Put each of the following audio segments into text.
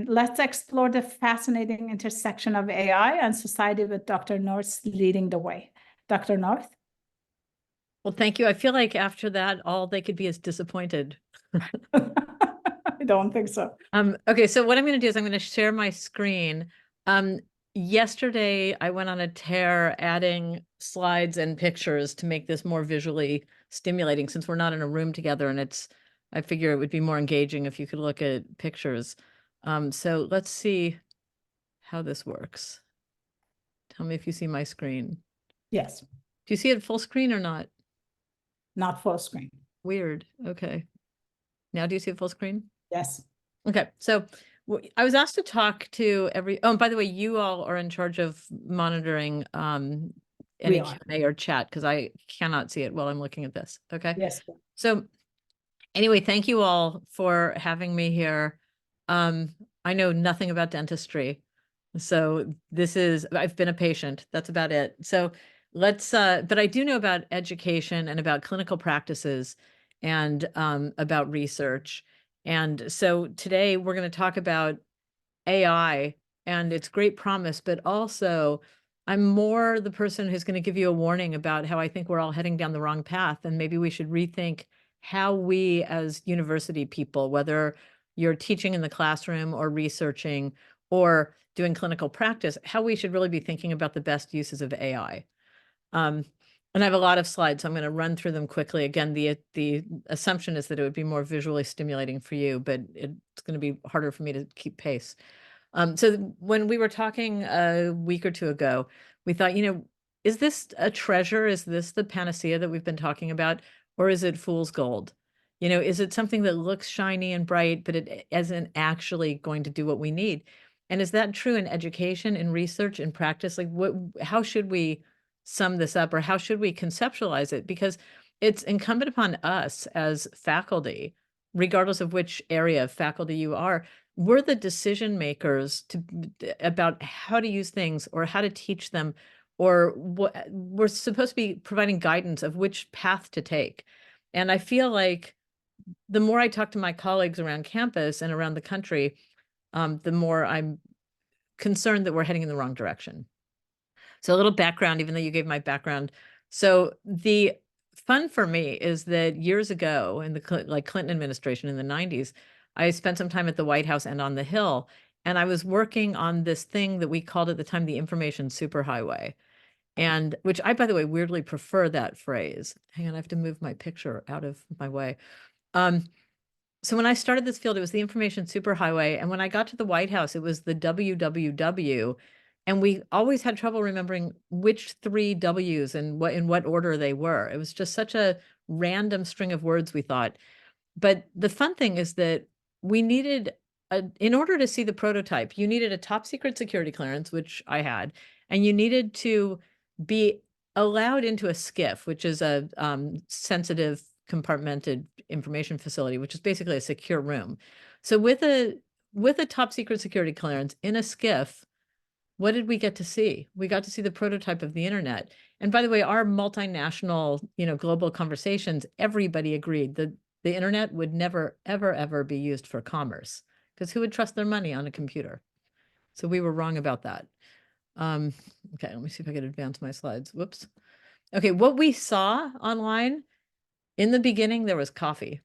and let's explore the fascinating intersection of AI and society with Dr. North leading the way. Dr. North? Well, thank you. I feel like after that, all they could be is disappointed. I don't think so. Okay, so what I'm going to do is I'm going to share my screen. Yesterday, I went on a tear adding slides and pictures to make this more visually stimulating since we're not in a room together, and I figure it would be more engaging if you could look at pictures. So let's see how this works. Tell me if you see my screen. Yes. Do you see it full screen or not? Not full screen. Weird. Okay. Now do you see it full screen? Yes. Okay. So I was asked to talk to oh, by the way, you all are in charge of monitoring any Q&A or chat because I cannot see it while I'm looking at this. Okay. Yes. So anyway, thank you all for having me here. I know nothing about dentistry. So I've been a patient. That's about it. So but I do know about education and about clinical practices and about research. And so today we're going to talk about AI and its great promise, but also I'm more the person who's going to give you a warning about how I think we're all heading down the wrong path. And maybe we should rethink how we as university people, whether you're teaching in the classroom or researching or doing clinical practice, how we should really be thinking about the best uses of AI. And I have a lot of slides, so I'm going to run through them quickly. Again, the assumption is that it would be more visually stimulating for you, but it's going to be harder for me to keep pace. So when we were talking a week or two ago, we thought, is this a treasure? Is this the panacea that we've been talking about? Or is it fool's gold? Is it something that looks shiny and bright, but it isn't actually going to do what we need? And is that true in education, in research, in practice? Like how should we sum this up, or how should we conceptualize it? Because it's incumbent upon us as faculty, regardless of which area of faculty you are, we're the decision makers about how to use things or how to teach them, or what we're supposed to be providing guidance of which path to take. And I feel like the more I talk to my colleagues around campus and around the country, the more I'm concerned that we're heading in the wrong direction. So a little background, even though you gave my background. So the fun for me is that years ago in the Clinton administration in the 90s, I spent some time at the White House and on the Hill, and I was working on this thing that we called at the time the information superhighway. And which I, by the way, weirdly prefer that phrase. Hang on, I have to move my picture out of my way. So when I started this field, it was the information superhighway. And when I got to the White House, it was the WWW. And we always had trouble remembering which 3 W's and in what order they were. It was just such a random string of words, we thought. But the fun thing is that we needed, in order to see the prototype, you needed a top secret security clearance, which I had, and you needed to be allowed into a SCIF, which is a sensitive compartmented information facility, which is basically a secure room. So with a top secret security clearance in a SCIF, what did we get to see? We got to see the prototype of the internet. And by the way, our multinational, global conversations, everybody agreed that the internet would never, ever, ever be used for commerce, because who would trust their money on a computer? So we were wrong about that. Okay, let me see if I can advance my slides. Whoops. Okay, what we saw online, in the beginning, there was coffee.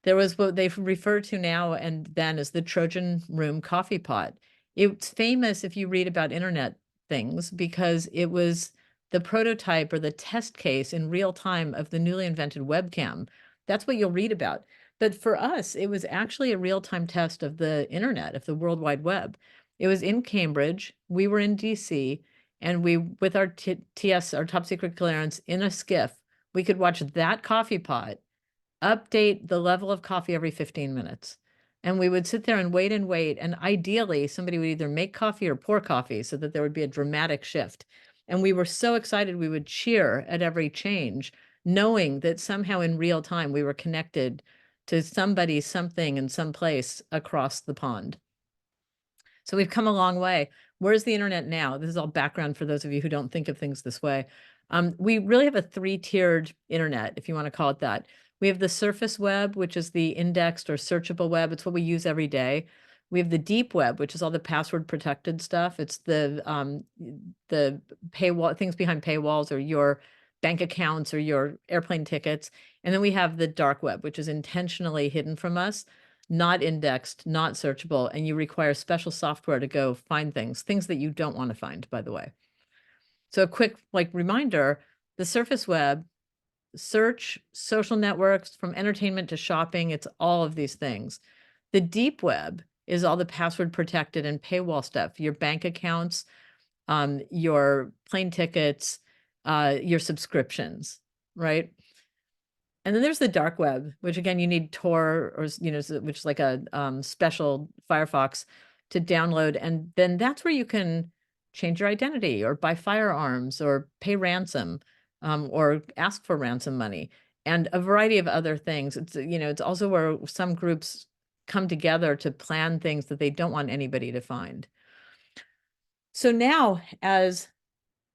There was what they refer to now and then as the Trojan Room coffee pot. It's famous if you read about internet things because it was the prototype or the test case in real time of the newly invented webcam. That's what you'll read about. But for us, it was actually a real-time test of the internet, of the World Wide Web. It was in Cambridge. We were in DC, and we, with our TS, our top secret clearance, in a SCIF, we could watch that coffee pot update the level of coffee every 15 minutes. And we would sit there and wait. And ideally, somebody would either make coffee or pour coffee so that there would be a dramatic shift. And we were so excited we would cheer at every change, knowing that somehow in real time we were connected to somebody, something, in some place across the pond. So we've come a long way. Where's the internet now? This is all background for those of you who don't think of things this way. We really have a 3-tiered internet, if you want to call it that. We have the surface web, which is the indexed or searchable web. It's what we use every day. We have the deep web, which is all the password protected stuff. It's the paywall, things behind paywalls, or your bank accounts or your airplane tickets. And then we have the dark web, which is intentionally hidden from us, not indexed, not searchable, and you require special software to go find things that you don't want to find, by the way. So a quick reminder, the surface web, search, social networks, from entertainment to shopping, it's all of these things. The deep web is all the password protected and paywall stuff, your bank accounts, your plane tickets, your subscriptions, right? And then there's the dark web, which again, you need Tor, or, which is like a special Firefox to download. And then that's where you can change your identity or buy firearms or pay ransom, or ask for ransom money, and a variety of other things. It's also where some groups come together to plan things that they don't want anybody to find. So now, as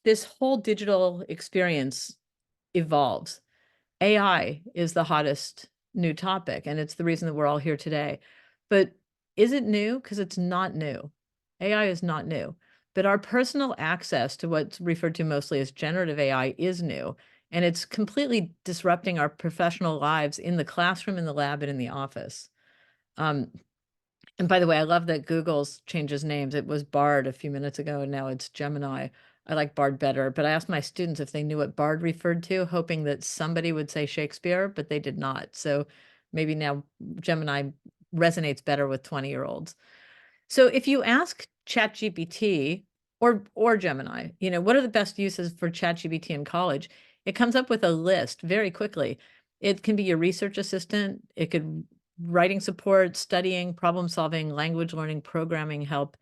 this whole digital experience evolves, AI is the hottest new topic, and it's the reason that we're all here today. But is it new? Because it's not new. AI is not new. But our personal access to what's referred to mostly as generative AI is new, and it's completely disrupting our professional lives in the classroom, in the lab, and in the office. And by the way, I love that Google's changes names. It was Bard a few minutes ago, and now it's Gemini. I like Bard better, but I asked my students if they knew what Bard referred to, hoping that somebody would say Shakespeare, but they did not. So maybe now Gemini resonates better with 20-year-olds. So if you ask ChatGPT or Gemini, what are the best uses for ChatGPT in college? It comes up with a list very quickly. It can be your research assistant. It could writing support, studying, problem solving, language learning, programming help,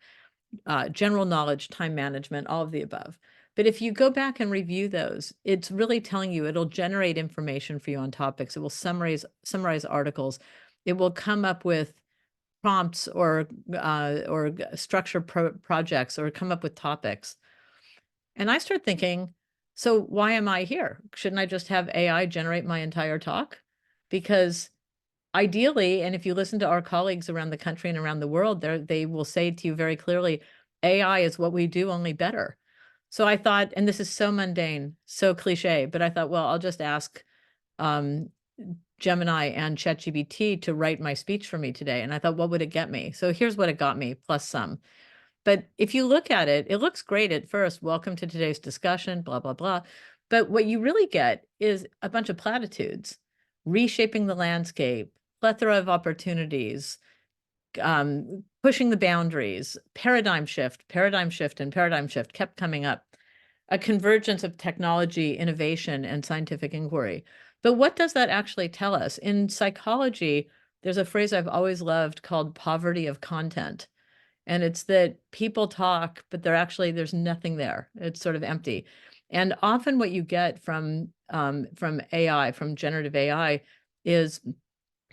general knowledge, time management, all of the above. But if you go back and review those, it's really telling you, it'll generate information for you on topics. It will summarize articles. It will come up with prompts or structure projects, or come up with topics. And I start thinking, so why am I here? Shouldn't I just have AI generate my entire talk? Because ideally, and if you listen to our colleagues around the country and around the world, they will say to you very clearly, AI is what we do, only better. So I thought, and this is so mundane, so cliche, but I thought, well, I'll just ask Gemini and ChatGPT to write my speech for me today. And I thought, what would it get me? So here's what it got me, plus some. But if you look at it, it looks great at first. Welcome to today's discussion, blah, blah, blah. But what you really get is a bunch of platitudes: reshaping the landscape, plethora of opportunities, pushing the boundaries, paradigm shift, and paradigm shift kept coming up. A convergence of technology, innovation, and scientific inquiry. But what does that actually tell us? In psychology, there's a phrase I've always loved called poverty of content. And it's that people talk, but there's nothing there. It's sort of empty. And often what you get from AI, from generative AI, is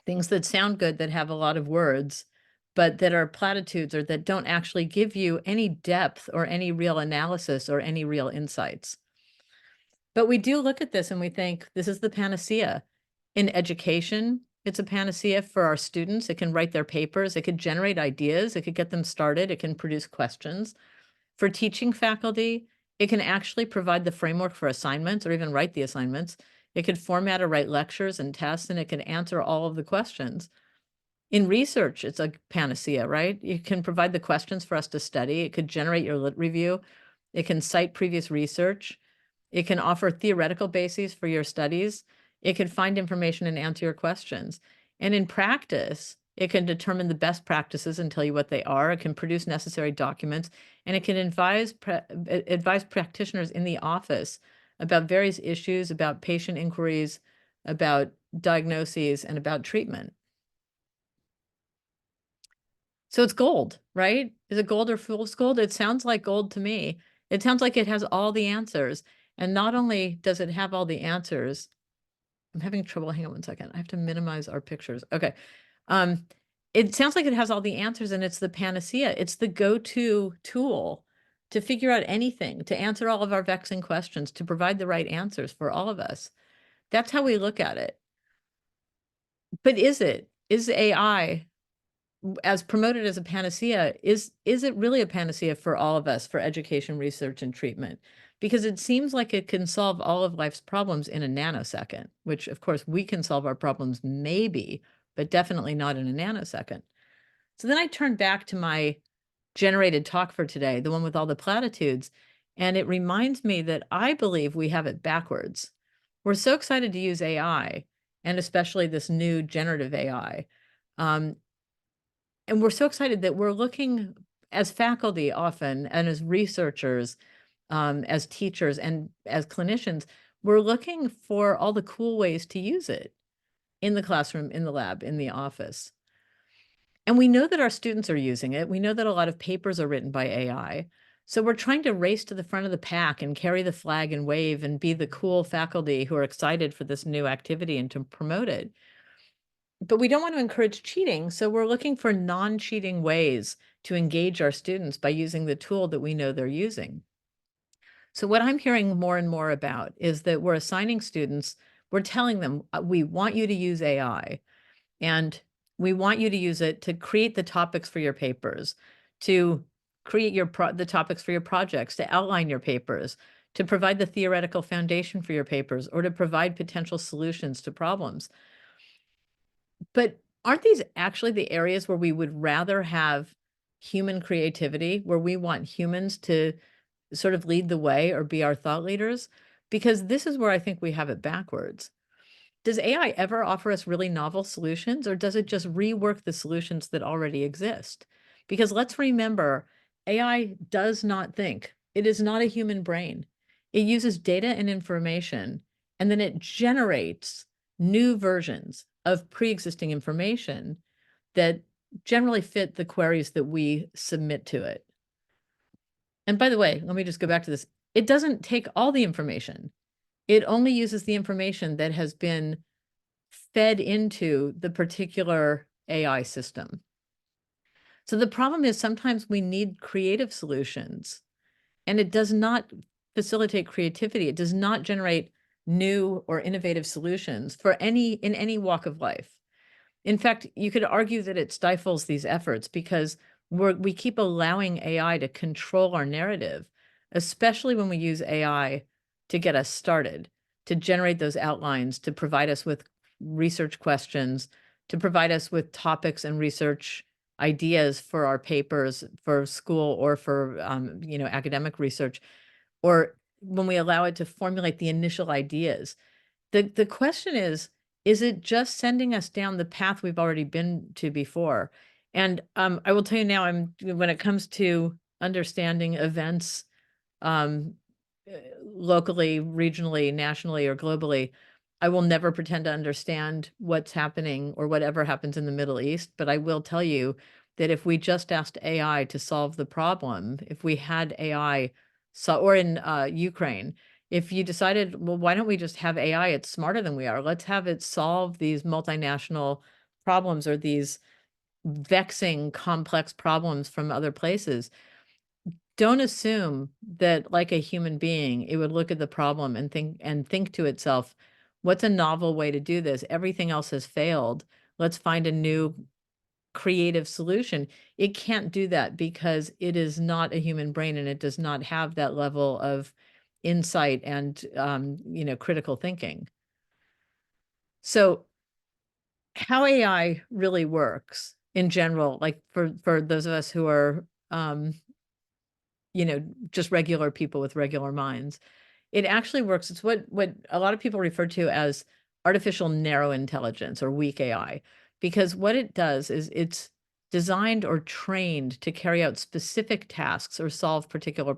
things that sound good, that have a lot of words, but that are platitudes, or that don't actually give you any depth or any real analysis or any real insights. But we do look at this and we think this is the panacea. In education, it's a panacea for our students. It can write their papers. It could generate ideas. It could get them started. It can produce questions. For teaching faculty, it can actually provide the framework for assignments, or even write the assignments. It could format or write lectures and tests, and it can answer all of the questions. In research, it's a panacea, right? You can provide the questions for us to study. It could generate your lit review. It can cite previous research. It can offer theoretical bases for your studies. It can find information and answer your questions. And in practice, it can determine the best practices and tell you what they are. It can produce necessary documents, and it can advise practitioners in the office about various issues, about patient inquiries, about diagnoses, and about treatment. So it's gold, right? Is it gold or fool's gold? It sounds like gold to me. It sounds like it has all the answers. And not only does it have all the answers, I'm having trouble. Hang on one second. I have to minimize our pictures. Okay. It sounds like it has all the answers, and it's the panacea. It's the go-to tool to figure out anything, to answer all of our vexing questions, to provide the right answers for all of us. That's how we look at it. But is AI as promoted as a panacea, is it really a panacea for all of us for education, research, and treatment? Because it seems like it can solve all of life's problems in a nanosecond, which of course we can solve our problems maybe, but definitely not in a nanosecond. So then I turned back to my generated talk for today, the one with all the platitudes, and it reminds me that I believe we have it backwards. We're so excited to use AI, and especially this new generative AI. Um, and we're so excited that we're looking as faculty often and as researchers, as teachers and as clinicians, we're looking for all the cool ways to use it in the classroom, in the lab, in the office. And we know that our students are using it. We know that a lot of papers are written by AI. So we're trying to race to the front of the pack and carry the flag and wave and be the cool faculty who are excited for this new activity and to promote it. But we don't want to encourage cheating. So we're looking for non-cheating ways to engage our students by using the tool that we know they're using. So what I'm hearing more and more about is that we're assigning students, we're telling them, we want you to use AI. And we want you to use it to create the topics for your papers, to create the topics for your projects, to outline your papers, to provide the theoretical foundation for your papers, or to provide potential solutions to problems. But aren't these actually the areas where we would rather have human creativity, where we want humans to sort of lead the way or be our thought leaders? Because this is where I think we have it backwards. Does AI ever offer us really novel solutions, or does it just rework the solutions that already exist? Because let's remember, AI does not think. It is not a human brain. It uses data and information, and then it generates new versions of pre-existing information that generally fit the queries that we submit to it. And by the way, let me just go back to this. It doesn't take all the information. It only uses the information that has been fed into the particular AI system. So the problem is sometimes we need creative solutions, and it does not facilitate creativity. It does not generate new or innovative solutions for in any walk of life. In fact, you could argue that it stifles these efforts because we keep allowing AI to control our narrative, especially when we use AI to get us started, to generate those outlines, to provide us with research questions, to provide us with topics and research ideas for our papers for school or for academic research, or when we allow it to formulate the initial ideas. The question is it just sending us down the path we've already been to before? And I will tell you now, when it comes to understanding events, um, locally, regionally, nationally, or globally, I will never pretend to understand what's happening or whatever happens in the Middle East. But I will tell you that if we just asked AI to solve the problem, if we had AI, or in Ukraine, if you decided, well, why don't we just have AI? It's smarter than we are. Let's have it solve these multinational problems or these vexing, complex problems from other places. Don't assume that, like a human being, it would look at the problem and think to itself, what's a novel way to do this? Everything else has failed. Let's find a new creative solution. It can't do that because it is not a human brain and it does not have that level of insight and critical thinking. So how AI really works in general, like for those of us who are just regular people with regular minds, it actually works. It's what a lot of people refer to as artificial narrow intelligence or weak AI, because what it does is it's designed or trained to carry out specific tasks or solve particular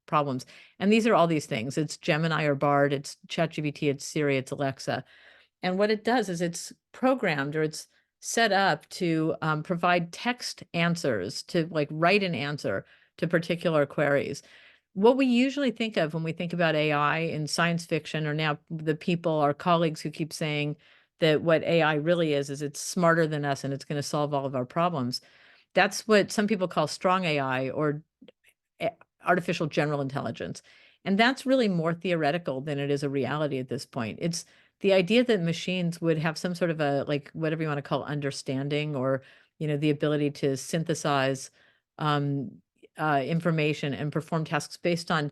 problems. And these are all these things. It's Gemini or Bard, it's ChatGPT, it's Siri, it's Alexa. And what it does is it's programmed or it's set up to provide text answers, to like write an answer to particular queries. What we usually think of when we think about AI in science fiction, or now the people, our colleagues who keep saying that what AI really is it's smarter than us and it's going to solve all of our problems. That's what some people call strong AI or artificial general intelligence. And that's really more theoretical than it is a reality at this point. It's the idea that machines would have some sort of a, like, whatever you want to call understanding or the ability to synthesize information and perform tasks based on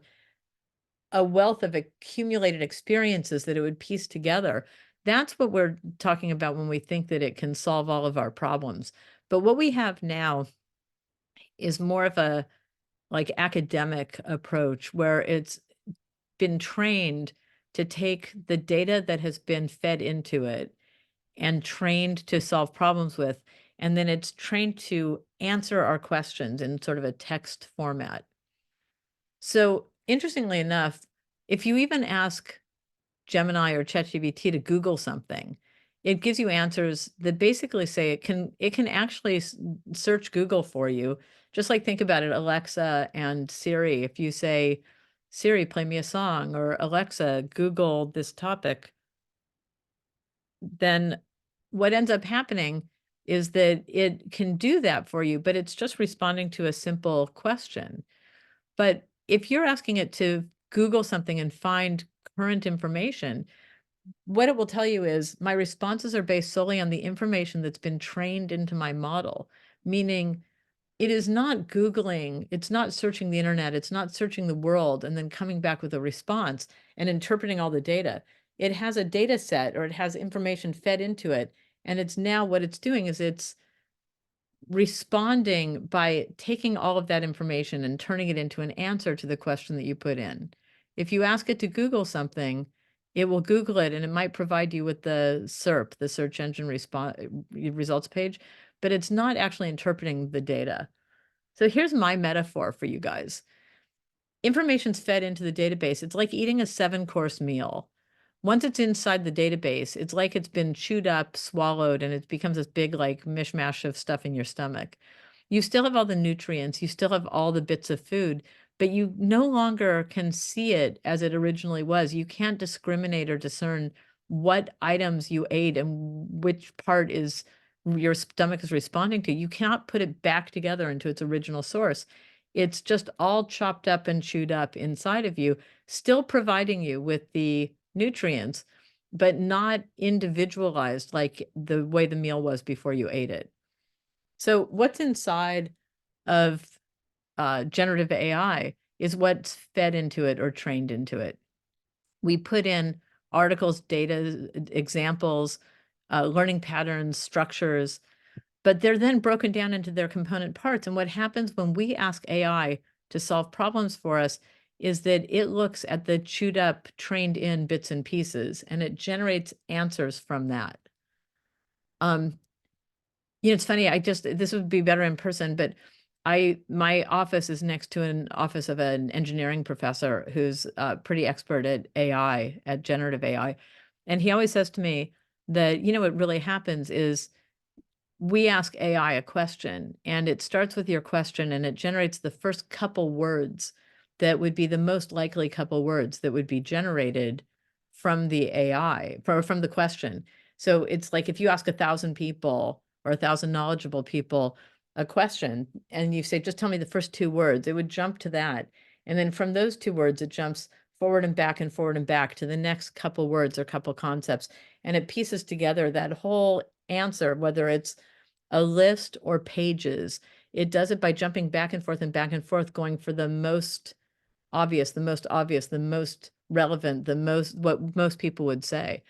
a wealth of accumulated experiences that it would piece together. That's what we're talking about when we think that it can solve all of our problems. But what we have now is more of a like academic approach where it's been trained to take the data that has been fed into it and trained to solve problems with, and then it's trained to answer our questions in sort of a text format. So interestingly enough, if you even ask Gemini or ChatGPT to Google something, it gives you answers that basically say it can actually search Google for you. Just like think about it, Alexa and Siri. If you say, Siri, play me a song, or Alexa, Google this topic, then what ends up happening is that it can do that for you, but it's just responding to a simple question. But if you're asking it to Google something and find current information, what it will tell you is my responses are based solely on the information that's been trained into my model, meaning it is not Googling, it's not searching the internet, it's not searching the world and then coming back with a response and interpreting all the data. It has a data set or it has information fed into it. And it's now what it's doing is it's responding by taking all of that information and turning it into an answer to the question that you put in. If you ask it to Google something, it will Google it and it might provide you with the SERP, the search engine results page, but it's not actually interpreting the data. So here's my metaphor for you guys. Information's fed into the database. It's like eating a 7-course meal. Once it's inside the database, it's like it's been chewed up, swallowed, and it becomes this big like mishmash of stuff in your stomach. You still have all the nutrients, you still have all the bits of food, but you no longer can see it as it originally was. You can't discriminate or discern what items you ate and which part is your stomach is responding to. You cannot put it back together into its original source. It's just all chopped up and chewed up inside of you, still providing you with the nutrients, but not individualized like the way the meal was before you ate it. So what's inside of generative AI is what's fed into it or trained into it. We put in articles, data, examples, learning patterns, structures, but they're then broken down into their component parts. And what happens when we ask AI to solve problems for us is that it looks at the chewed up, trained in bits and pieces, and it generates answers from that. It's funny, this would be better in person, but my office is next to an office of an engineering professor who's pretty expert at AI, at generative AI. And he always says to me that, what really happens is we ask AI a question and it starts with your question and it generates the first couple words that would be the most likely couple words that would be generated from the AI, from the question. So it's like if you ask 1,000 people or 1,000 knowledgeable people a question and you say, just tell me the first 2 words, it would jump to that. And then from those 2 words, it jumps forward and back to the next couple words or couple concepts. And it pieces together that whole answer, whether it's a list or pages. It does it by jumping back and forth, going for the most obvious, the most relevant, what most people would say.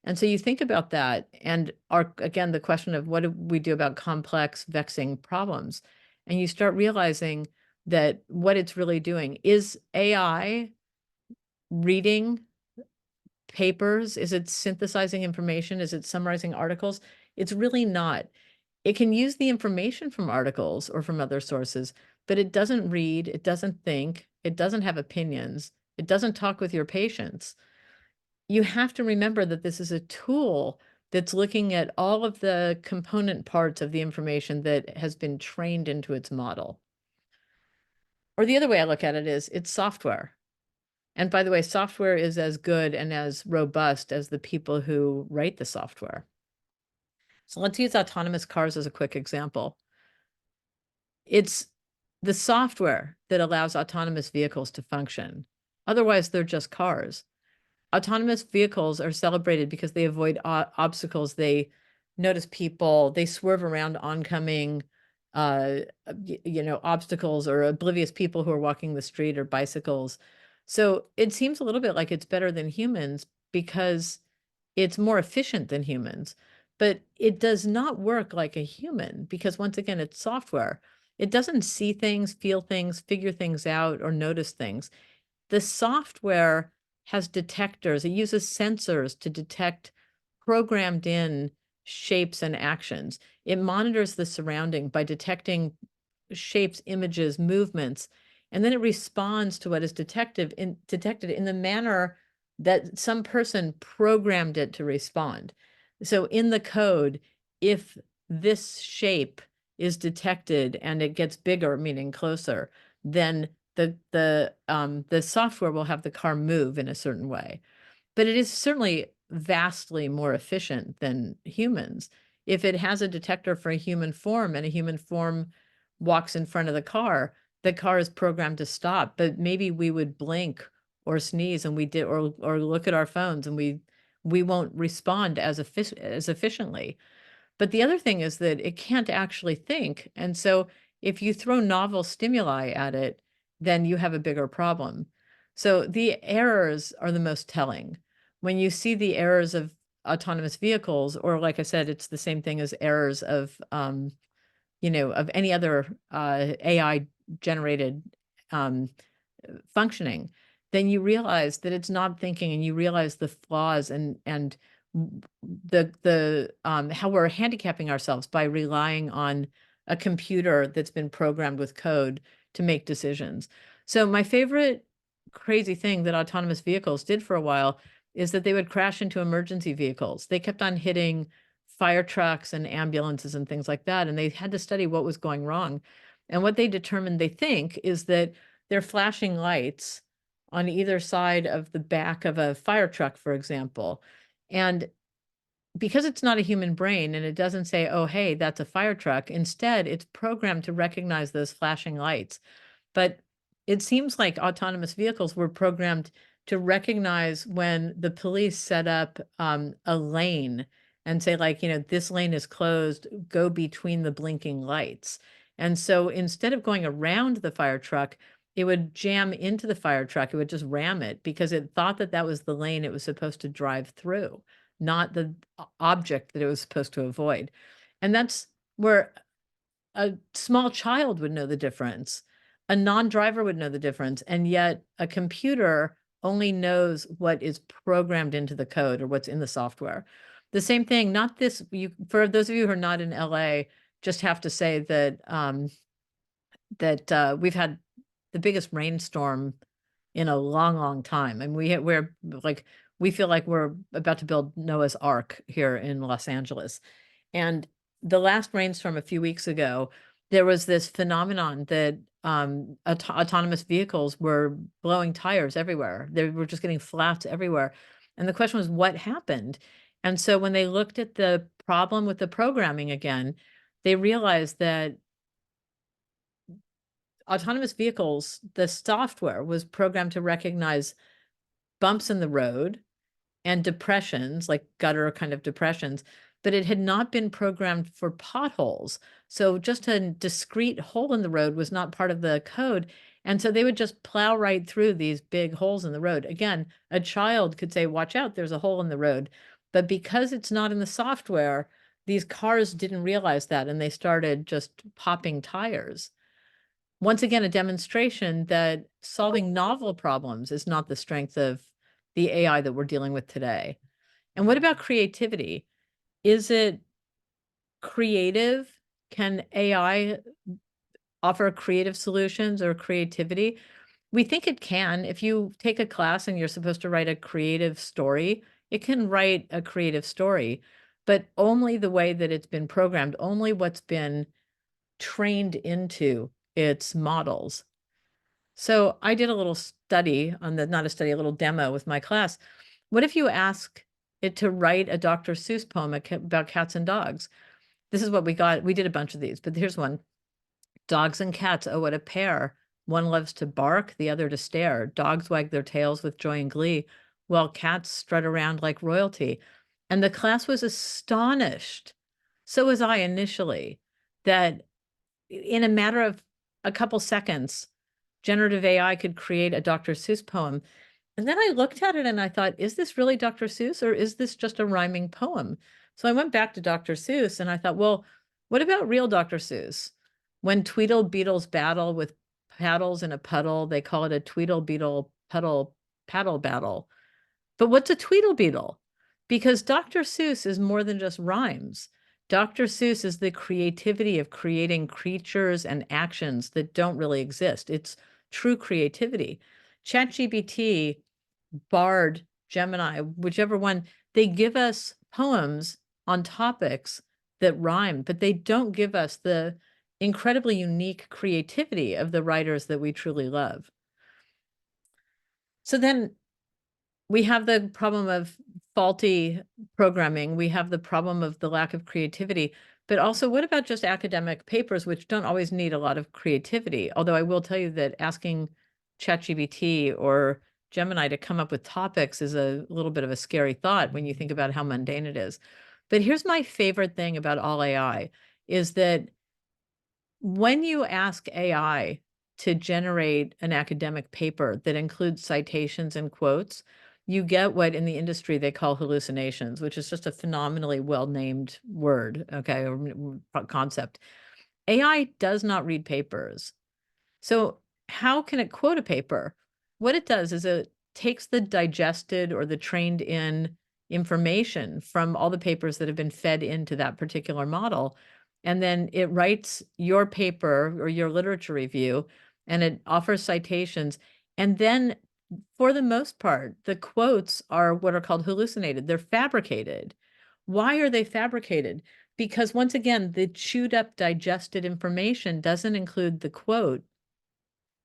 And so you think about that and again, the question of what do we do about complex, vexing problems? And you start realizing that what it's really doing is AI reading papers? Is it synthesizing information? Is it summarizing articles? It's really not. It can use the information from articles or from other sources, but it doesn't read, it doesn't think, it doesn't have opinions, it doesn't talk with your patients. You have to remember that this is a tool that's looking at all of the component parts of the information that has been trained into its model. Or the other way I look at it is it's software. And by the way, software is as good and as robust as the people who write the software. So let's use autonomous cars as a quick example. It's the software that allows autonomous vehicles to function. Otherwise, they're just cars. Autonomous vehicles are celebrated because they avoid obstacles. They notice people, they swerve around oncoming, obstacles, or oblivious people who are walking the street, or bicycles. So it seems a little bit like it's better than humans because it's more efficient than humans, but it does not work like a human because, once again, it's software. It doesn't see things, feel things, figure things out, or notice things. The software has detectors. It uses sensors to detect programmed in shapes and actions. It monitors the surrounding by detecting shapes, images, movements, and then it responds to what is detected in the manner that some person programmed it to respond. So in the code, if this shape is detected and it gets bigger, meaning closer, then the software will have the car move in a certain way. But it is certainly vastly more efficient than humans. If it has a detector for a human form and a human form walks in front of the car is programmed to stop, but maybe we would blink or sneeze and we did, or look at our phones and we won't respond as efficiently. But the other thing is that it can't actually think. And so if you throw novel stimuli at it, then you have a bigger problem. So the errors are the most telling. When you see the errors of autonomous vehicles, or like I said, it's the same thing as errors of, of any other AI generated um, functioning, then you realize that it's not thinking, and you realize the flaws and the how we're handicapping ourselves by relying on a computer that's been programmed with code to make decisions. So my favorite crazy thing that autonomous vehicles did for a while is that they would crash into emergency vehicles. They kept on hitting fire trucks and ambulances and things like that, and they had to study what was going wrong. And what they determined, they think, is that they're flashing lights on either side of the back of a fire truck, for example. And because it's not a human brain and it doesn't say, oh, hey, that's a fire truck, instead, it's programmed to recognize those flashing lights. But it seems like autonomous vehicles were programmed to recognize when the police set up a lane and say, like, this lane is closed, go between the blinking lights. And so instead of going around the fire truck, it would jam into the fire truck. It would just ram it because it thought that that was the lane it was supposed to drive through, not the object that it was supposed to avoid. And that's where a small child would know the difference. A non-driver would know the difference, and yet a computer only knows what is programmed into the code or what's in the software. The same thing, not this, for those of you who are not in LA, just have to say that we've had the biggest rainstorm in a long, long time. And we're like, we feel like we're about to build Noah's Ark here in Los Angeles. And the last rainstorm a few weeks ago, there was this phenomenon that autonomous vehicles were blowing tires everywhere. They were just getting flats everywhere. And the question was, what happened? And so when they looked at the problem with the programming again, they realized that autonomous vehicles, the software was programmed to recognize bumps in the road and depressions, like gutter kind of depressions, but it had not been programmed for potholes. So just a discrete hole in the road was not part of the code. And so they would just plow right through these big holes in the road. Again, a child could say, watch out, there's a hole in the road. But because it's not in the software, these cars didn't realize that, and they started just popping tires. Once again, a demonstration that solving novel problems is not the strength of the AI that we're dealing with today. And what about creativity? Is it creative? Can AI offer creative solutions or creativity? We think it can. If you take a class and you're supposed to write a creative story, it can write a creative story, but only the way that it's been programmed, only what's been trained into its models. So I did a little study on not a study, a little demo with my class. What if you ask it to write a Dr. Seuss poem about cats and dogs? This is what we got. We did a bunch of these, but here's one. Dogs and cats, oh, what a pair. One loves to bark, the other to stare. Dogs wag their tails with joy and glee, while cats strut around like royalty. And the class was astonished So was I initially, that in a matter of a couple seconds, generative AI could create a Dr. Seuss poem. And then I looked at it and I thought, is this really Dr. Seuss or is this just a rhyming poem? So I went back to Dr. Seuss and I thought, well, what about real Dr. Seuss? When Tweedle beetles battle with paddles in a puddle, they call it a Tweedle beetle puddle paddle battle. But what's a Tweedle beetle? Because Dr. Seuss is more than just rhymes. Dr. Seuss is the creativity of creating creatures and actions that don't really exist. It's true creativity. ChatGPT, Bard, Gemini, whichever one, they give us poems on topics that rhyme, but they don't give us the incredibly unique creativity of the writers that we truly love. So then we have the problem of faulty programming. We have the problem of the lack of creativity. But also, what about just academic papers, which don't always need a lot of creativity? Although I will tell you that asking ChatGPT or Gemini to come up with topics is a little bit of a scary thought when you think about how mundane it is. But here's my favorite thing about all AI is that when you ask AI to generate an academic paper that includes citations and quotes, you get what in the industry they call hallucinations, which is just a phenomenally well-named word, okay, or concept. AI does not read papers. So how can it quote a paper? What it does is it takes the digested or the trained in information from all the papers that have been fed into that particular model, and then it writes your paper or your literature review, and it offers citations. And then for the most part, the quotes are what are called hallucinated. They're fabricated. Why are they fabricated? Because once again, the chewed up, digested information doesn't include the quote.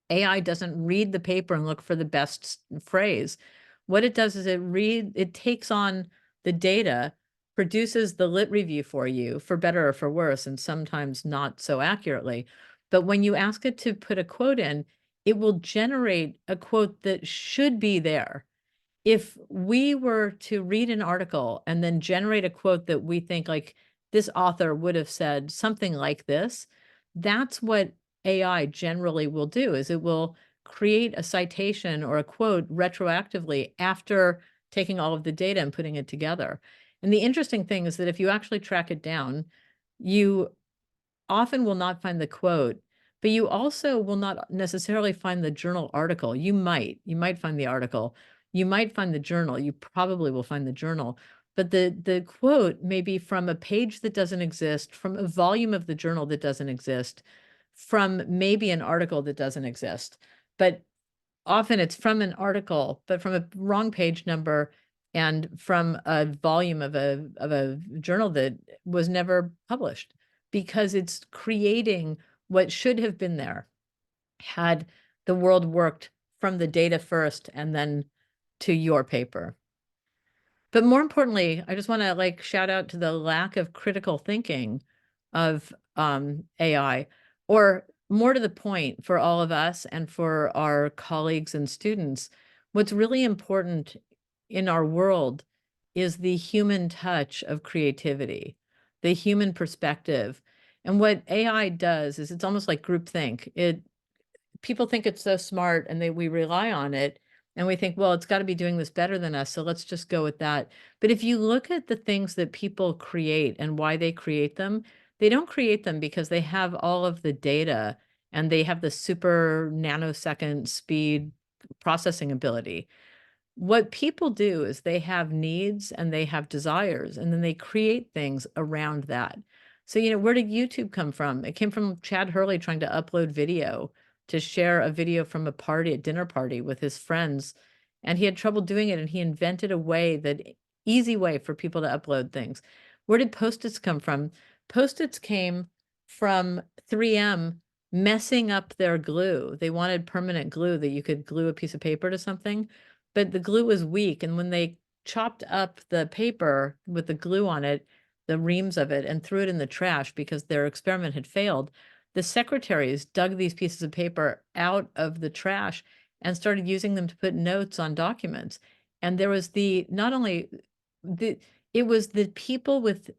AI doesn't read the paper and look for the best phrase. What it does is it takes on the data, produces the lit review for you, for better or for worse, and sometimes not so accurately. But when you ask it to put a quote in, it will generate a quote that should be there. If we were to read an article and then generate a quote that we think like this author would have said something like this, that's what AI generally will do, is it will create a citation or a quote retroactively after taking all of the data and putting it together. And the interesting thing is that if you actually track it down, you often will not find the quote, but you also will not necessarily find the journal article. You might find the article, you might find the journal, you probably will find the journal, but the quote may be from a page that doesn't exist, from a volume of the journal that doesn't exist, from maybe an article that doesn't exist. But often it's from an article, but from a wrong page number and from a volume of a journal that was never published, because it's creating what should have been there had the world worked from the data first and then to your paper. But more importantly, I just want to like shout out to the lack of critical thinking of AI, or more to the point for all of us and for our colleagues and students. What's really important in our world is the human touch of creativity, the human perspective. And what AI does is it's almost like groupthink. People think it's so smart and we rely on it. And we think, well, it's got to be doing this better than us, so let's just go with that. But if you look at the things that people create and why they create them, they don't create them because they have all of the data and they have the super nanosecond speed processing ability. What people do is they have needs and they have desires, and then they create things around that. So, where did YouTube come from? It came from Chad Hurley trying to upload video, to share a video from a party, a dinner party with his friends. And he had trouble doing it. And he invented a way, easy way for people to upload things. Where did Post-its come from? Post-its came from 3M messing up their glue. They wanted permanent glue that you could glue a piece of paper to something, but the glue was weak. And when they chopped up the paper with the glue on it, the reams of it, and threw it in the trash because their experiment had failed, the secretaries dug these pieces of paper out of the trash and started using them to put notes on documents. And there was it was the people with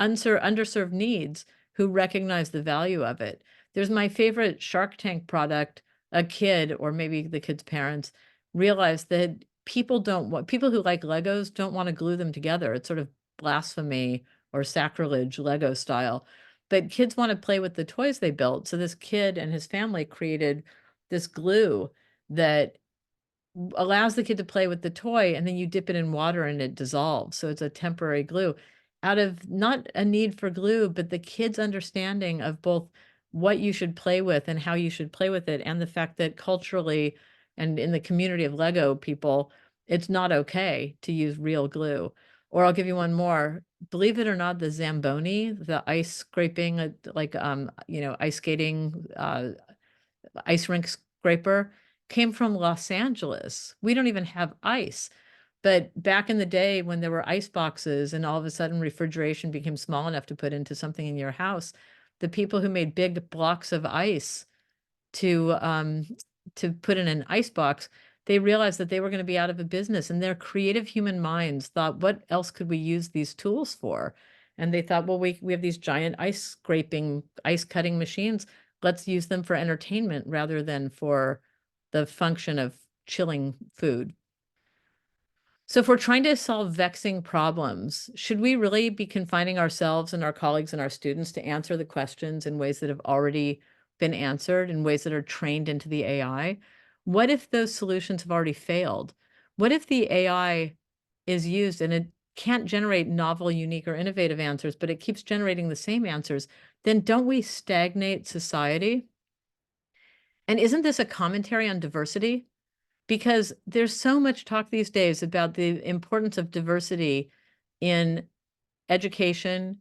underserved needs who recognize the value of it. There's my favorite Shark Tank product. A kid, or maybe the kid's parents, realized that people who like Legos don't want to glue them together. It's sort of blasphemy or sacrilege, Lego style. But kids want to play with the toys they built. So this kid and his family created this glue that allows the kid to play with the toy, and then you dip it in water and it dissolves. So it's a temporary glue out of not a need for glue, but the kid's understanding of both what you should play with and how you should play with it. And the fact that culturally and in the community of Lego people, it's not okay to use real glue. Or I'll give you one more. Believe it or not, the Zamboni, the ice scraping, like, ice skating, ice rink scraper, came from Los Angeles. We don't even have ice. But back in the day when there were ice boxes and all of a sudden refrigeration became small enough to put into something in your house, the people who made big blocks of ice to put in an ice box, they realized that they were going to be out of a business, and their creative human minds thought, what else could we use these tools for? And they thought, well, we have these giant ice scraping, ice cutting machines. Let's use them for entertainment rather than for the function of chilling food. So if we're trying to solve vexing problems, should we really be confining ourselves and our colleagues and our students to answer the questions in ways that have already been answered, in ways that are trained into the AI? What if those solutions have already failed? What if the AI is used and it can't generate novel, unique, or innovative answers, but it keeps generating the same answers? Then don't we stagnate society? And isn't this a commentary on diversity? Because there's so much talk these days about the importance of diversity in education,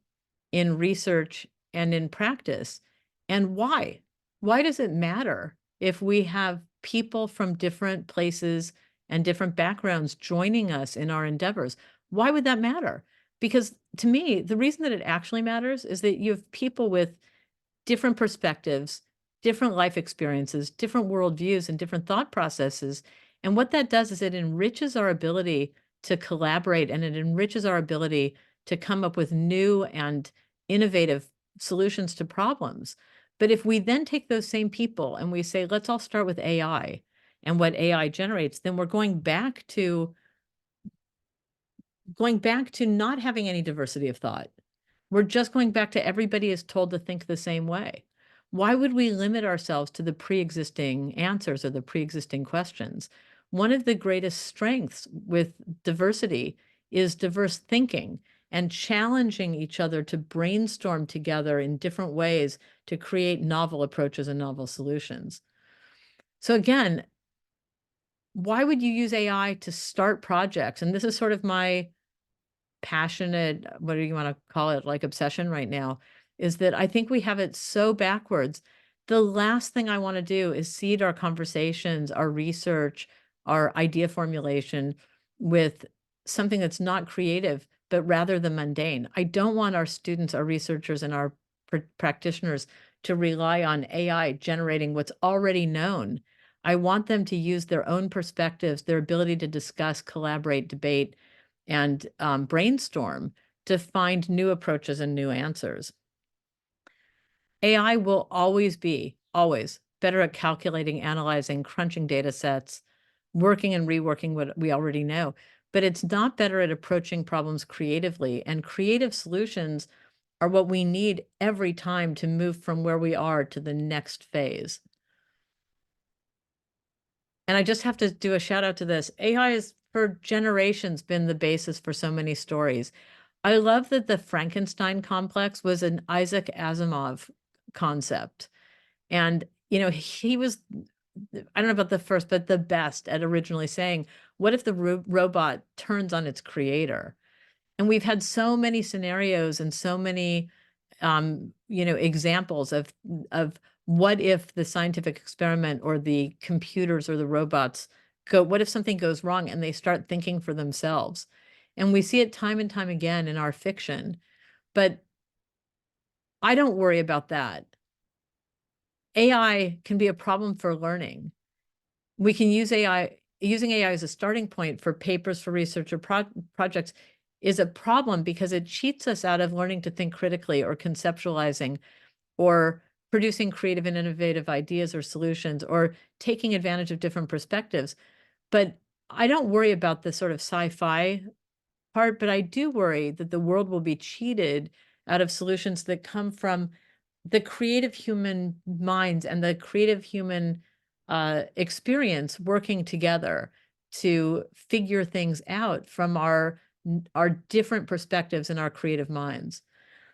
in research, and in practice. And why? Why does it matter if we have people from different places and different backgrounds joining us in our endeavors? Why would that matter? Because to me, the reason that it actually matters is that you have people with different perspectives, different life experiences, different worldviews, and different thought processes. And what that does is it enriches our ability to collaborate, and it enriches our ability to come up with new and innovative solutions to problems. But if we then take those same people and we say, let's all start with AI and what AI generates, then we're going back to not having any diversity of thought. We're just going back to everybody is told to think the same way. Why would we limit ourselves to the pre-existing answers or the pre-existing questions? One of the greatest strengths with diversity is diverse thinking and challenging each other to brainstorm together in different ways to create novel approaches and novel solutions. So again, why would you use AI to start projects? And this is sort of my passionate, what do you want to call it, like obsession right now, is that I think we have it so backwards. The last thing I want to do is seed our conversations, our research, our idea formulation with something that's not creative, but rather the mundane. I don't want our students, our researchers, and our practitioners to rely on AI generating what's already known. I want them to use their own perspectives, their ability to discuss, collaborate, debate, and brainstorm to find new approaches and new answers. AI will always better at calculating, analyzing, crunching data sets, working and reworking what we already know, but it's not better at approaching problems creatively. And creative solutions are what we need every time to move from where we are to the next phase. And I just have to do a shout out to this. AI has for generations been the basis for so many stories. I love that the Frankenstein complex was an Isaac Asimov concept. And, he was, I don't know about the first, but the best at originally saying, what if the robot turns on its creator? And we've had so many scenarios and so many, examples of what if the scientific experiment or the computers or the robots what if something goes wrong and they start thinking for themselves? And we see it time and time again in our fiction, but I don't worry about that. AI can be a problem for learning. We can use AI, using AI as a starting point for papers, for research, or projects is a problem because it cheats us out of learning to think critically or conceptualizing or producing creative and innovative ideas or solutions or taking advantage of different perspectives. But I don't worry about the sort of sci-fi part, but I do worry that the world will be cheated out of solutions that come from the creative human minds and the creative human experience working together to figure things out from our different perspectives and our creative minds.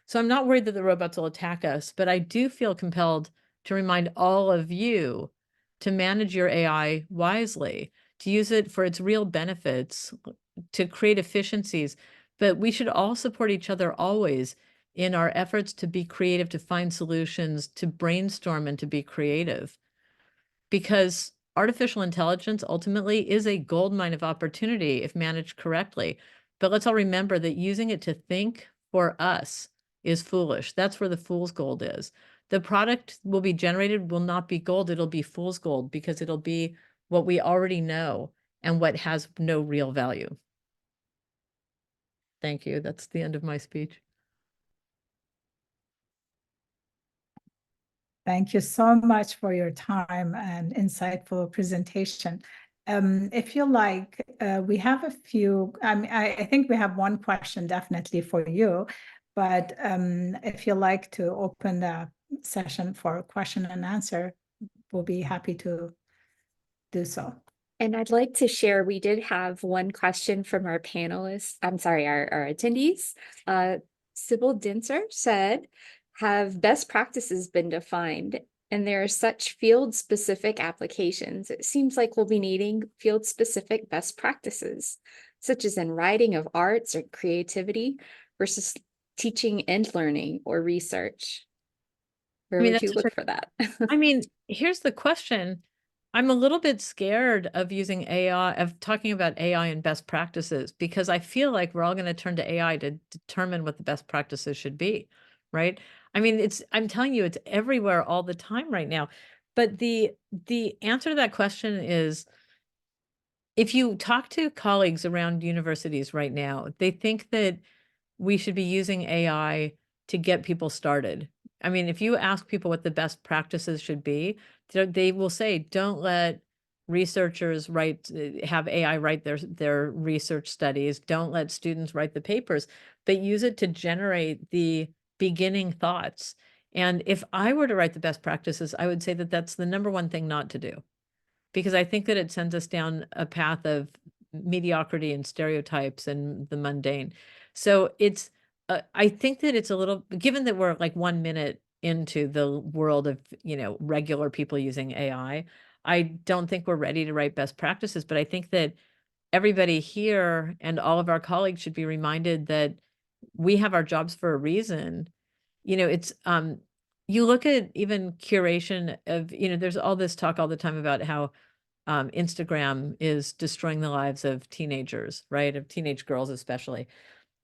So I'm not worried that the robots will attack us, but I do feel compelled to remind all of you to manage your AI wisely, to use it for its real benefits, to create efficiencies. But we should all support each other always in our efforts to be creative, to find solutions, to brainstorm, and to be creative. Because artificial intelligence ultimately is a goldmine of opportunity if managed correctly. But let's all remember that using it to think for us is foolish. That's where the fool's gold is. The product will be generated will not be gold, it'll be fool's gold because it'll be what we already know and what has no real value. Thank you. That's the end of my speech. Thank you so much for your time and insightful presentation. If you like, we have a few, I think we have one question definitely for you, but if you like to open the session for question and answer, we'll be happy to do so. And I'd like to share, we did have one question from our panelists, I'm sorry, our attendees. Sybil Dinser said, have best practices been defined? And there are such field-specific applications. It seems like we'll be needing field-specific best practices, such as in writing of arts or creativity versus teaching and learning or research. Where would you look for that? I mean, here's the question. I'm a little bit scared of using AI, of talking about AI and best practices, because I feel like we're all going to turn to AI to determine what the best practices should be, right? I mean, I'm telling you, it's everywhere all the time right now. But the answer to that question is, if you talk to colleagues around universities right now, they think that we should be using AI to get people started. I mean, if you ask people what the best practices should be, they will say, don't let researchers have AI write their research studies. Don't let students write the papers, but use it to generate the beginning thoughts. And if I were to write the best practices, I would say that that's the number one thing not to do, because I think that it sends us down a path of mediocrity and stereotypes and the mundane. So it's, I think that it's a little, given that we're like 1 minute into the world of, regular people using AI, I don't think we're ready to write best practices, but I think that everybody here and all of our colleagues should be reminded that we have our jobs for a reason. It's, you look at even curation of, there's all this talk all the time about how Instagram is destroying the lives of teenagers, right? Of teenage girls, especially.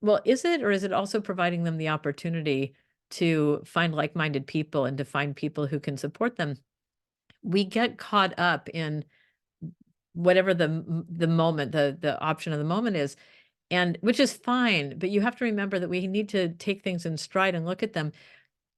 Well, is it, or is it also providing them the opportunity to find like-minded people and to find people who can support them? We get caught up in whatever the moment, the option of the moment is, and which is fine, but you have to remember that we need to take things in stride and look at them.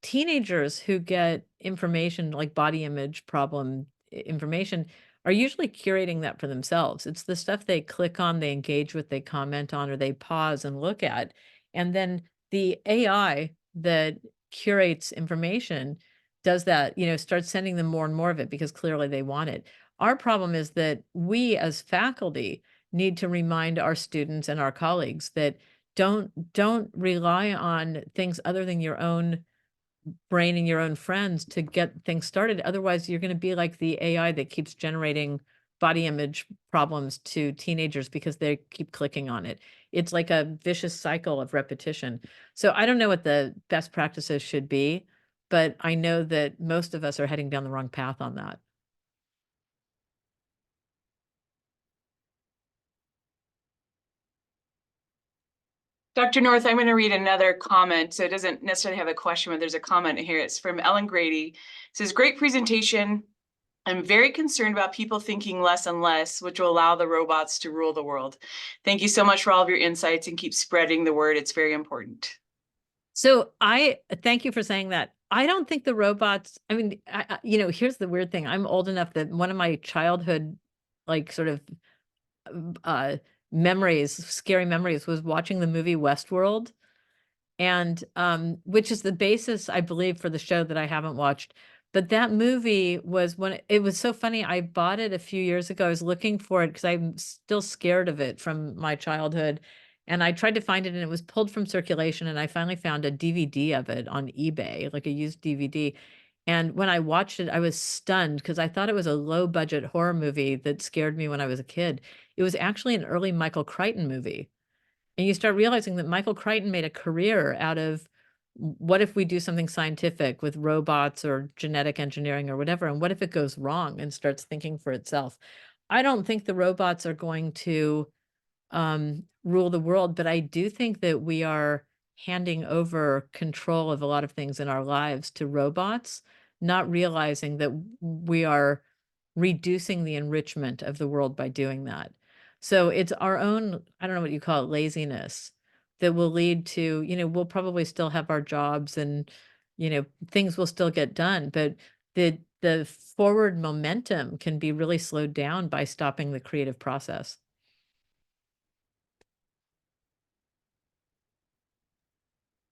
Teenagers who get information like body image problem information are usually curating that for themselves. It's the stuff they click on, they engage with, they comment on, or they pause and look at. And then the AI that curates information does that, starts sending them more and more of it because clearly they want it. Our problem is that we as faculty need to remind our students and our colleagues that don't rely on things other than your own brain and your own friends to get things started. Otherwise, you're going to be like the AI that keeps generating body image problems to teenagers because they keep clicking on it. It's like a vicious cycle of repetition. So I don't know what the best practices should be, but I know that most of us are heading down the wrong path on that. Dr. North, I'm going to read another comment. So it doesn't necessarily have a question, but there's a comment here. It's from Ellen Grady. It says, great presentation. I'm very concerned about people thinking less and less, which will allow the robots to rule the world. Thank you so much for all of your insights and keep spreading the word. It's very important. So I thank you for saying that. I don't think the robots, I mean, here's the weird thing. I'm old enough that one of my childhood, like sort of uh memories, scary memories, was watching the movie Westworld. And which is the basis, I believe, for the show that I haven't watched. But that movie was when it was so funny. I bought it a few years ago. I was looking for it because I'm still scared of it from my childhood. And I tried to find it and it was pulled from circulation. And I finally found a DVD of it on eBay, like a used DVD. And when I watched it, I was stunned because I thought it was a low budget horror movie that scared me when I was a kid. It was actually an early Michael Crichton movie. And you start realizing that Michael Crichton made a career out of what if we do something scientific with robots or genetic engineering or whatever, and what if it goes wrong, and starts thinking for itself. I don't think the robots are going to rule the world, but I do think that we are handing over control of a lot of things in our lives to robots, not realizing that we are reducing the enrichment of the world by doing that. So it's our own, I don't know what you call it, laziness that will lead to, we'll probably still have our jobs and, things will still get done, but the forward momentum can be really slowed down by stopping the creative process.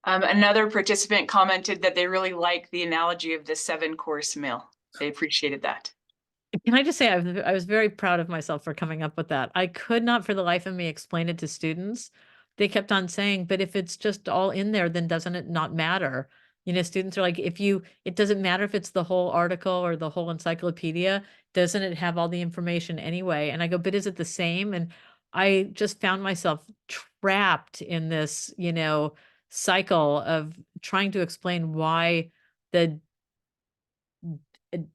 Another participant commented that they really like the analogy of the 7-course meal. They appreciated that. Can I just say I was very proud of myself for coming up with that. I could not for the life of me explain it to students. They kept on saying, but if it's just all in there, then doesn't it not matter? Students are like, it doesn't matter if it's the whole article or the whole encyclopedia, doesn't it have all the information anyway? And I go, but is it the same? And I just found myself trapped in this, cycle of trying to explain why the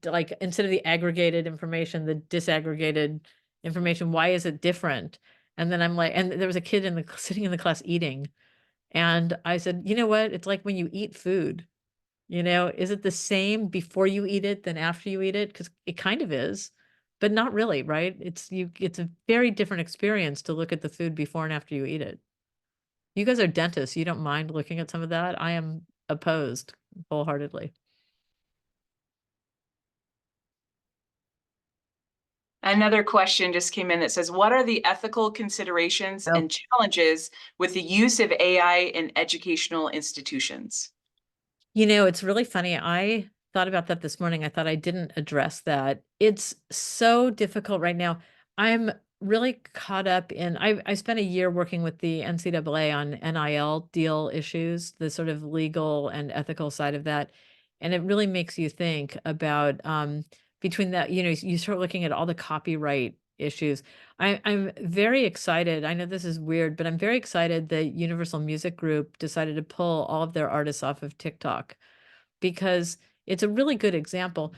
like instead of the aggregated information, the disaggregated information, why is it different? And then I'm like, and there was a kid sitting in the class eating. And I said, you know what? It's like when you eat food, is it the same before you eat it than after you eat it? Because it kind of is, but not really, right? It's a very different experience to look at the food before and after you eat it. You guys are dentists. You don't mind looking at some of that? I am opposed wholeheartedly. Another question just came in that says, what are the ethical considerations Oh. and challenges with the use of AI in educational institutions? It's really funny. I thought about that this morning. I thought I didn't address that. It's so difficult right now. I'm really caught up in, I spent a year working with the NCAA on NIL deal issues, the sort of legal and ethical side of that. And it really makes you think about between that, you start looking at all the copyright issues. I'm very excited. I know this is weird, but I'm very excited that Universal Music Group decided to pull all of their artists off of TikTok because it's a really good example.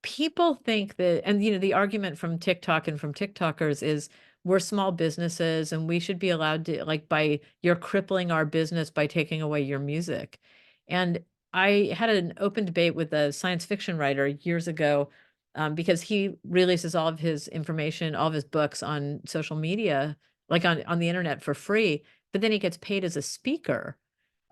People think that, and the argument from TikTok and from TikTokers is we're small businesses and we should be allowed to, like, you're crippling our business by taking away your music. And I had an open debate with a science fiction writer years ago because he releases all of his information, all of his books on social media, like on the internet for free, but then he gets paid as a speaker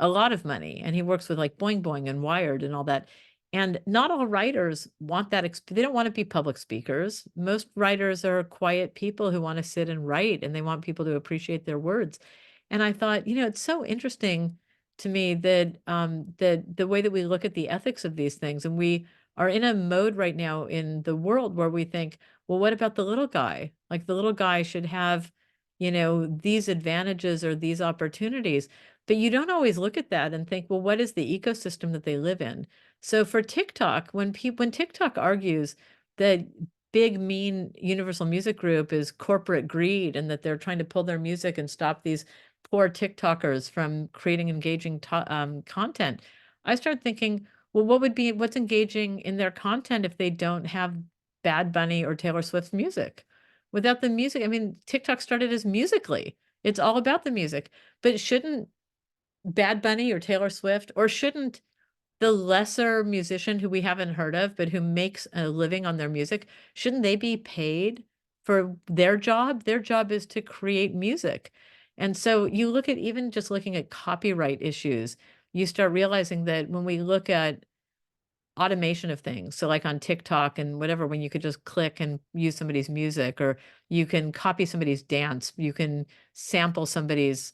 a lot of money. And he works with like Boing Boing and Wired and all that. And not all writers want that. They don't want to be public speakers. Most writers are quiet people who want to sit and write and they want people to appreciate their words. And I thought, it's so interesting to me that that the way that we look at the ethics of these things, and we are in a mode right now in the world where we think, well, what about the little guy? Like the little guy should have, these advantages or these opportunities. But you don't always look at that and think, well, what is the ecosystem that they live in? So for TikTok, when TikTok argues that big mean Universal Music Group is corporate greed and that they're trying to pull their music and stop these poor TikTokers from creating engaging content, I start thinking, well, what's engaging in their content if they don't have Bad Bunny or Taylor Swift's music? Without the music, I mean, TikTok started as Musical.ly. It's all about the music, but shouldn't Bad Bunny or Taylor Swift, or shouldn't the lesser musician who we haven't heard of, but who makes a living on their music, shouldn't they be paid for their job? Their job is to create music. And so you look at even just looking at copyright issues, you start realizing that when we look at automation of things, so like on TikTok and whatever, when you could just click and use somebody's music, or you can copy somebody's dance, you can sample somebody's,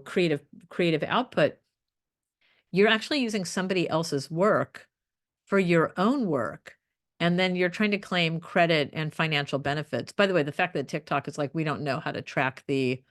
creative output, you're actually using somebody else's work for your own work. And then you're trying to claim credit and financial benefits. By the way, the fact that TikTok is like, we don't know how to track we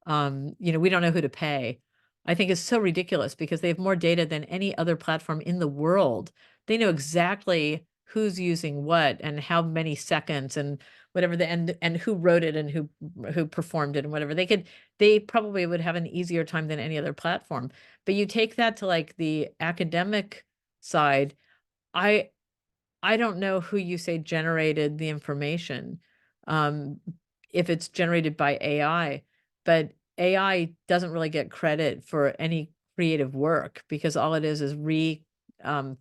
don't know who to pay, I think is so ridiculous, because they have more data than any other platform in the world. They know exactly who's using what and how many seconds and whatever and who wrote it and who performed it and whatever. They probably would have an easier time than any other platform. But you take that to like the academic side, I don't know who you say generated the information, if it's generated by AI, but AI doesn't really get credit for any creative work, because all it is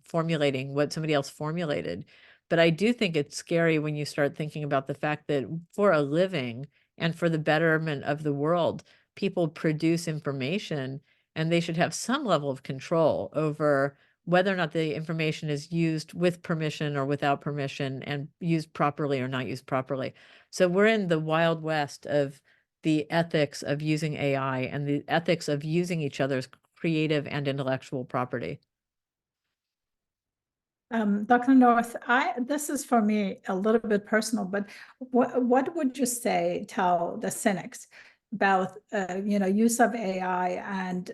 formulating what somebody else formulated. But I do think it's scary when you start thinking about the fact that for a living and for the betterment of the world, people produce information, and they should have some level of control over whether or not the information is used with permission or without permission, and used properly or not used properly. So we're in the Wild West of the ethics of using AI and the ethics of using each other's creative and intellectual property. Dr. North, this is for me a little bit personal, but what would you tell the cynics about use of AI and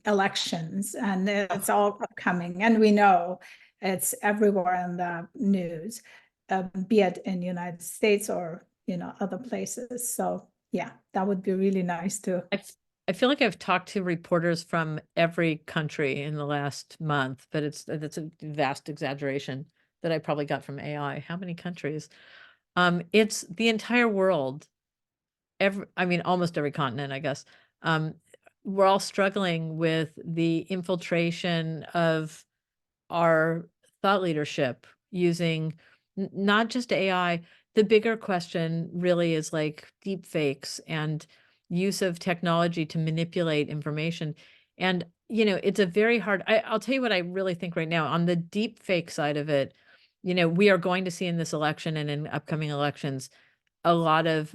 elections? And it's all upcoming, and we know it's everywhere in the news, be it in the United States or other places. So yeah, that would be really nice to. I feel like I've talked to reporters from every country in the last month, but that's a vast exaggeration that I probably got from AI. How many countries? It's the entire world. Almost every continent, I guess. We're all struggling with the infiltration of our thought leadership using not just AI. The bigger question really is like deep fakes and use of technology to manipulate information. And, it's a very hard, I'll tell you what I really think right now on the deep fake side of it. We are going to see in this election and in upcoming elections a lot of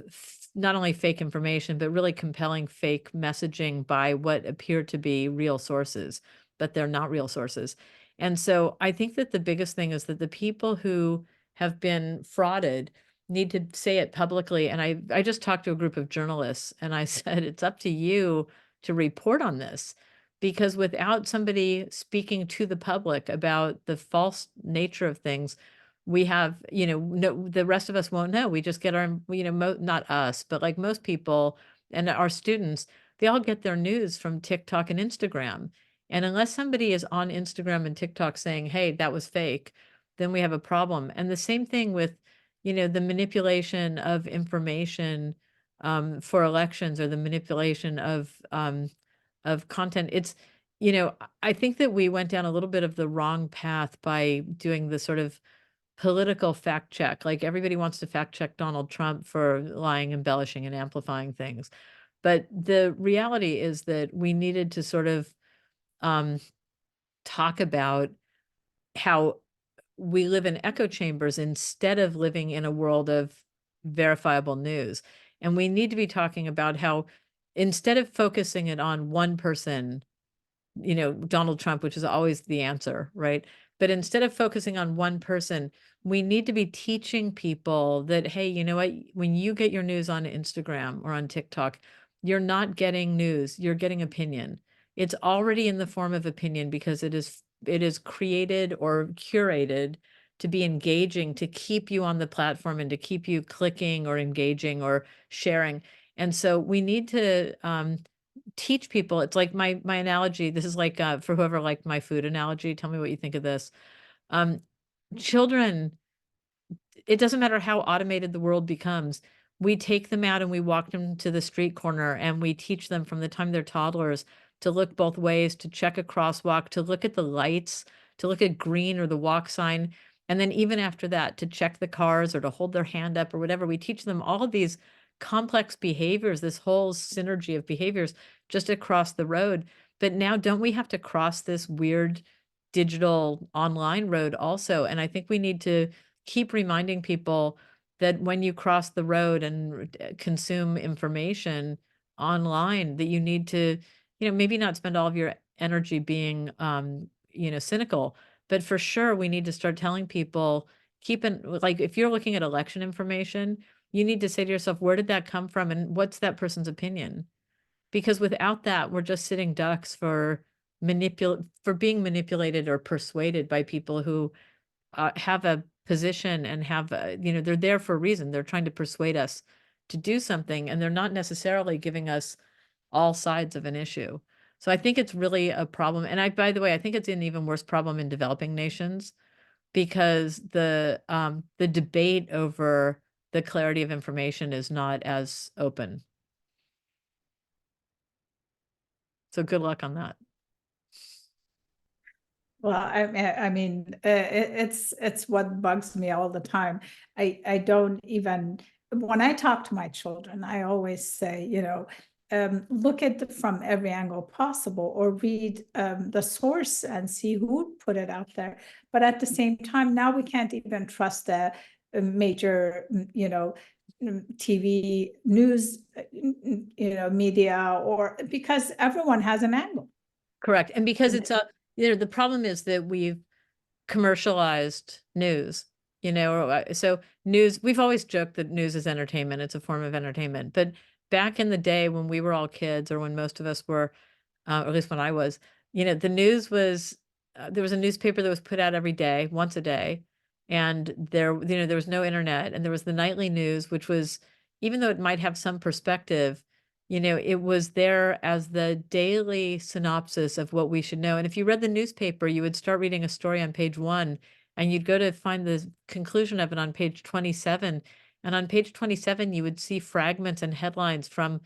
not only fake information, but really compelling fake messaging by what appear to be real sources, but they're not real sources. And so I think that the biggest thing is that the people who have been frauded need to say it publicly. And I just talked to a group of journalists, and I said, it's up to you to report on this, because without somebody speaking to the public about the false nature of things, we have, no, the rest of us won't know. We just get our, not us, but like most people and our students, they all get their news from TikTok and Instagram. And unless somebody is on Instagram and TikTok saying, hey, that was fake, then we have a problem. And the same thing with, the manipulation of information for elections, or the manipulation of content. It's, I think that we went down a little bit of the wrong path by doing the sort of political fact check. Like everybody wants to fact check Donald Trump for lying, embellishing, and amplifying things. But the reality is that we needed to sort of talk about how we live in echo chambers instead of living in a world of verifiable news. And we need to be talking about how, instead of focusing it on one person, Donald Trump, which is always the answer, right? But instead of focusing on one person, we need to be teaching people that, hey, you know what? When you get your news on Instagram or on TikTok, you're not getting news, you're getting opinion. It's already in the form of opinion, because it is created or curated to be engaging, to keep you on the platform and to keep you clicking or engaging or sharing. And so we need to teach people. It's like my analogy. This is like for whoever liked my food analogy. Tell me what you think of this. Children, it doesn't matter how automated the world becomes. We take them out and we walk them to the street corner, and we teach them from the time they're toddlers to look both ways, to check a crosswalk, to look at the lights, to look at green or the walk sign. And then even after that, to check the cars or to hold their hand up or whatever. We teach them all of these complex behaviors, this whole synergy of behaviors just across the road. But now don't we have to cross this weird digital online road also? And I think we need to keep reminding people that when you cross the road and consume information online, that you need to, maybe not spend all of your energy being, cynical, but for sure we need to start telling people, like, if you're looking at election information, you need to say to yourself, where did that come from? And what's that person's opinion? Because without that, we're just sitting ducks for being manipulated or persuaded by people who have a position and have, they're there for a reason. They're trying to persuade us to do something, and they're not necessarily giving us all sides of an issue. So I think it's really a problem. And by the way, I think it's an even worse problem in developing nations, because the debate over the clarity of information is not as open. So good luck on that. Well, I mean, it's what bugs me all the time. I don't even, when I talk to my children, I always say, look at it from every angle possible, or read the source and see who put it out there. But at the same time, now we can't even trust a major, TV news, media, or because everyone has an angle. Correct. And because And- it's the problem is that we've commercialized news, so news, we've always joked that news is entertainment. It's a form of entertainment. But back in the day when we were all kids, or when most of us were, or at least when I was, the news was, there was a newspaper that was put out every day, once a day. And there was no internet, and there was the nightly news, which was, even though it might have some perspective, it was there as the daily synopsis of what we should know. And if you read the newspaper, you would start reading a story on page 1, and you'd go to find the conclusion of it on page 27. And on page 27, you would see fragments and headlines from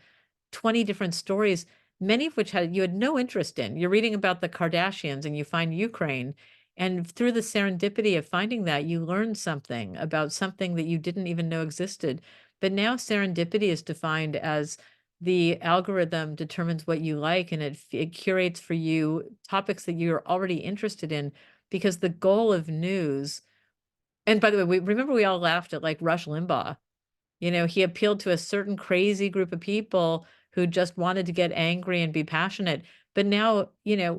20 different stories, many of which you had no interest in. You're reading about the Kardashians and you find Ukraine. And through the serendipity of finding that, you learn something about something that you didn't even know existed. But now serendipity is defined as the algorithm determines what you like, and it curates for you topics that you're already interested in, because the goal of news, and by the way, we all laughed at, like, Rush Limbaugh. He appealed to a certain crazy group of people who just wanted to get angry and be passionate. But now,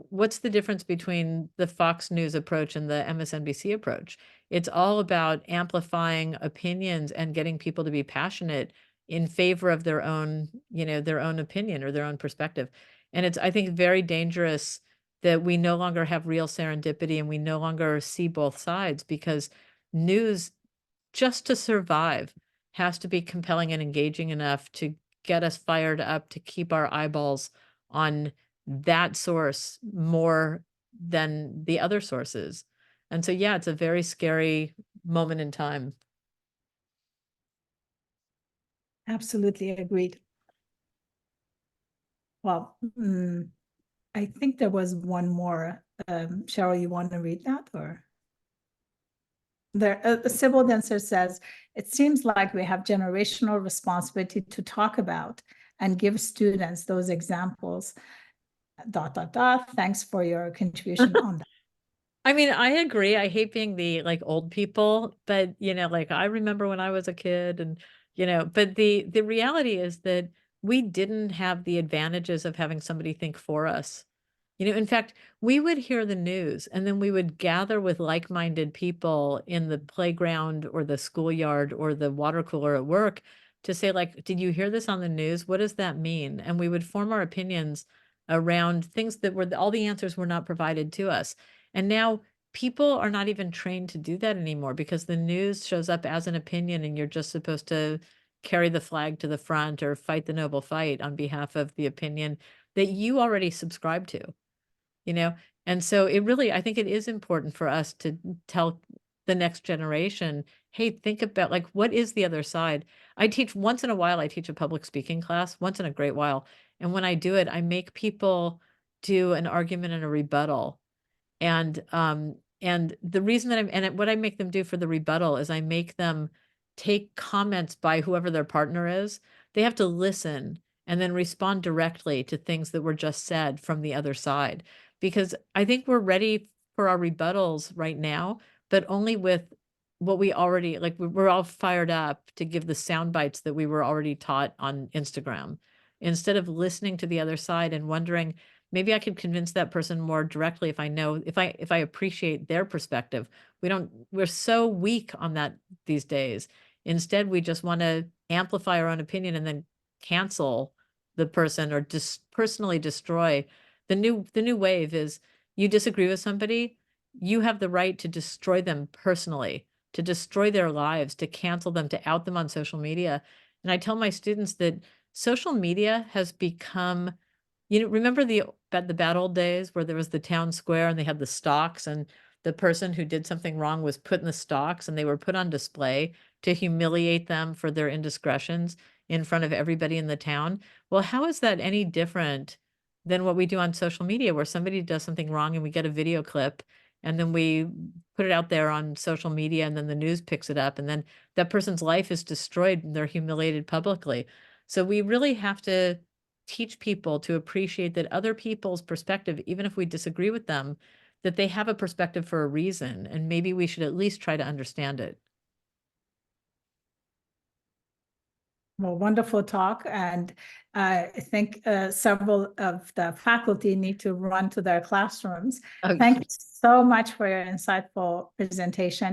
what's the difference between the Fox News approach and the MSNBC approach? It's all about amplifying opinions and getting people to be passionate in favor of their own, their own opinion or their own perspective. And it's, I think, very dangerous that we no longer have real serendipity, and we no longer see both sides, because news, just to survive, has to be compelling and engaging enough to get us fired up, to keep our eyeballs on that source more than the other sources. And so, yeah, it's a very scary moment in time. Absolutely agreed. Well, I think there was one more. Cheryl, you want to read that, or? There, Sybil Denser says, it seems like we have generational responsibility to talk about and give students those examples. ... Thanks for your contribution on that. I mean, I agree. I hate being the, like, old people, but like, I remember when I was a kid, and but the reality is that we didn't have the advantages of having somebody think for us. In fact, we would hear the news, and then we would gather with like-minded people in the playground or the schoolyard or the water cooler at work to say, like, did you hear this on the news? What does that mean? And we would form our opinions around things that were, all the answers were not provided to us. And now people are not even trained to do that anymore, because the news shows up as an opinion, and you're just supposed to carry the flag to the front or fight the noble fight on behalf of the opinion that you already subscribe to. And so it really, I think it is important for us to tell the next generation, hey, think about, like, what is the other side? I teach once in a while, I teach a public speaking class, once in a great while. And when I do it, I make people do an argument and a rebuttal. And the reason that what I make them do for the rebuttal is I make them take comments by whoever their partner is. They have to listen and then respond directly to things that were just said from the other side. Because I think we're ready for our rebuttals right now, but only with what we already, like, we're all fired up to give the sound bites that we were already taught on Instagram, instead of listening to the other side and wondering, maybe I could convince that person more directly if I know, if I appreciate their perspective. We're so weak on that these days. Instead, we just want to amplify our own opinion and then cancel the person or just personally destroy. The new wave is, you disagree with somebody, you have the right to destroy them personally, to destroy their lives, to cancel them, to out them on social media. And I tell my students that social media has become, remember the bad old days where there was the town square and they had the stocks, and the person who did something wrong was put in the stocks and they were put on display to humiliate them for their indiscretions in front of everybody in the town? Well, how is that any different than what we do on social media, where somebody does something wrong and we get a video clip and then we put it out there on social media and then the news picks it up and then that person's life is destroyed and they're humiliated publicly. So we really have to teach people to appreciate that other people's perspective, even if we disagree with them, that they have a perspective for a reason, and maybe we should at least try to understand it. Well, wonderful talk. And I think several of the faculty need to run to their classrooms. Okay. Thank you so much for your insightful presentation.